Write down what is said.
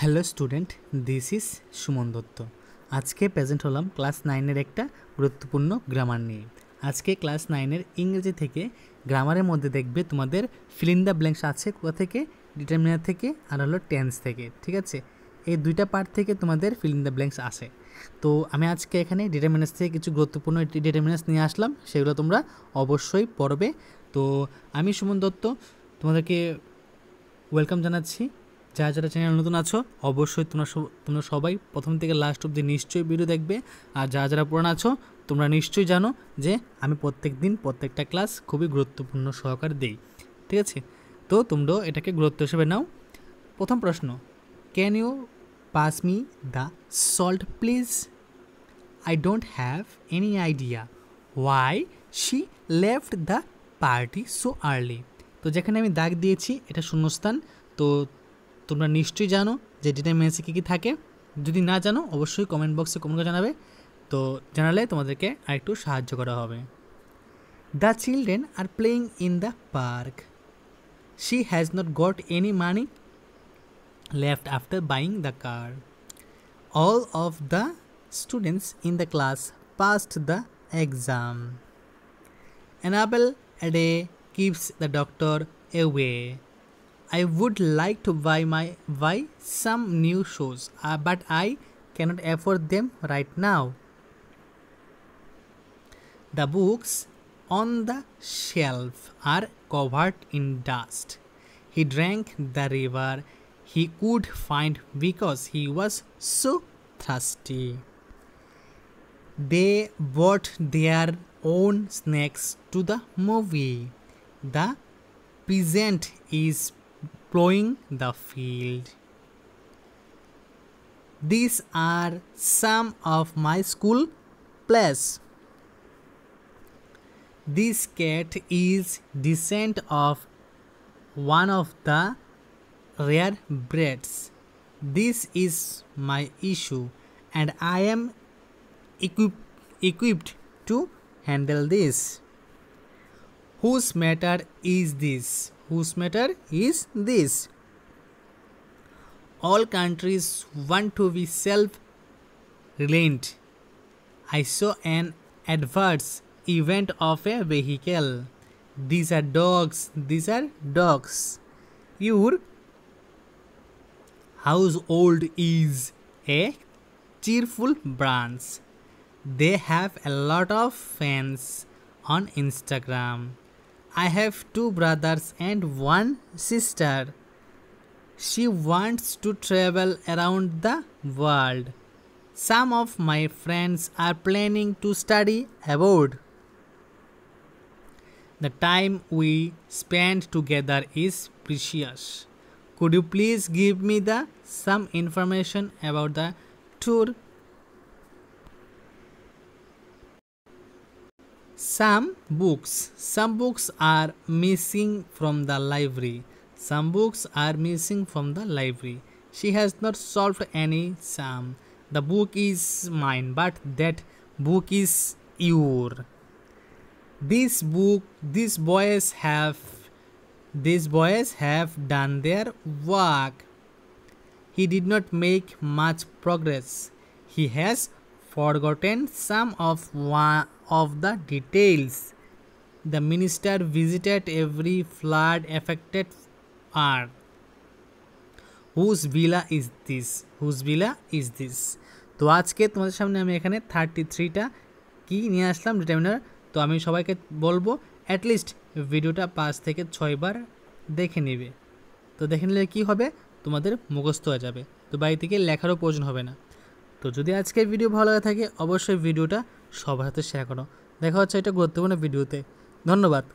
Hello student, this is Suman Dutta. আজকে present হলাম class 9-এর একটা গুরুত্বপূর্ণ গ্রামার নিয়ে। আজকে ক্লাস 9-এর ইংরেজি থেকে গ্রামারের মধ্যে দেখবে তোমাদের ফিল ইন দ্য ব্ল্যাঙ্কস আছে কোথা থেকে, ডিটারমিনার থেকে আর হলো টেন্স থেকে। ঠিক আছে, এই দুইটা পার্ট থেকে তোমাদের ফিল ইন দ্য ব্ল্যাঙ্কস আসে। তো আমি আজকে এখানে ডিটারমিনার্স থেকে কিছু গুরুত্বপূর্ণ ডিটারমিনার্স নিয়ে আসলাম, সেগুলো তোমরা অবশ্যই পড়বে। তো আমি সুমন দত্ত তোমাদেরকে ওয়েলকাম জানাচ্ছি। যারা যারা চ্যানেল নতুন আছো অবশ্যই তোমরা সবাই প্রথম থেকে লাস্ট অবধি নিশ্চয়ই ভিডিও দেখবে। আর যারা যারা পুরানো আছো তোমরা নিশ্চয়ই জানো যে আমি প্রত্যেক দিন প্রত্যেকটা ক্লাস খুবই গুরুত্বপূর্ণ সহকারে দিই। ঠিক আছে, তো তোমরাও এটাকে গুরুত্ব হিসেবে নাও। প্রথম প্রশ্ন, can you pass me the salt please? I don't have any idea why she left the party so early. তো যেখানে আমি দাগ দিয়েছি এটা শূন্যস্থান। তো তোমরা নিশ্চয়ই জানো যে ডিটারমিনেন্সে কী কী থাকে। যদি না জানো অবশ্যই কমেন্ট বক্সে কমেন্ট করে জানাবে, তো জানালে তোমাদেরকে আরেকটু সাহায্য করা হবে। The children are playing in the park. She has not goat any money left after buying the car. All of the students in the class passed the exam. Annabelle Ade keeps the doctor away. I would like to buy some new shoes, but I cannot afford them right now. The books on the shelf are covered in dust. He drank the river he could find because he was so thirsty. They bought their own snacks to the movie. The peasant is plowing the field. These are some of my school plays. This cat is descent of one of the rare breeds. This is my issue and I am equipped to handle this. Whose matter is this? Whose matter is this? All countries want to be self-reliant. I saw an advert event of a vehicle. These are dogs. These are dogs. Your household is a cheerful branch. They have a lot of fans on Instagram. I have 2 brothers and 1 sister. She wants to travel around the world. Some of my friends are planning to study abroad. The time we spend together is precious. Could you please give me some information about the tour? Some books are missing from the library. Some books are missing from the library. She has not solved any sum. The book is mine, but that book is your. These boys have done their work. He did not make much progress. He has forgotten some of the details. The minister visited every flood affected earth. Whose villa is this? Whose villa is this? তো আজকে তোমাদের সামনে আমি এখানে 33টা কি নিয়ে আসলাম determiner. তো আমি সবাইকে বলবো অ্যাটলিস্ট ভিডিওটা 5 থেকে 6 বার দেখে নেবে। তো দেখে নিলে কী হবে, তোমাদের মুখস্থ হয়ে যাবে, তো বাড়ি থেকে লেখারও প্রয়োজন হবে না। তো যদি আজকের ভিডিও ভালো লাগে থাকে অবশ্যই ভিডিওটা সবার সাথে শেয়ার করো। দেখা হচ্ছে একটা গুরুত্বপূর্ণ ভিডিওতে। ধন্যবাদ।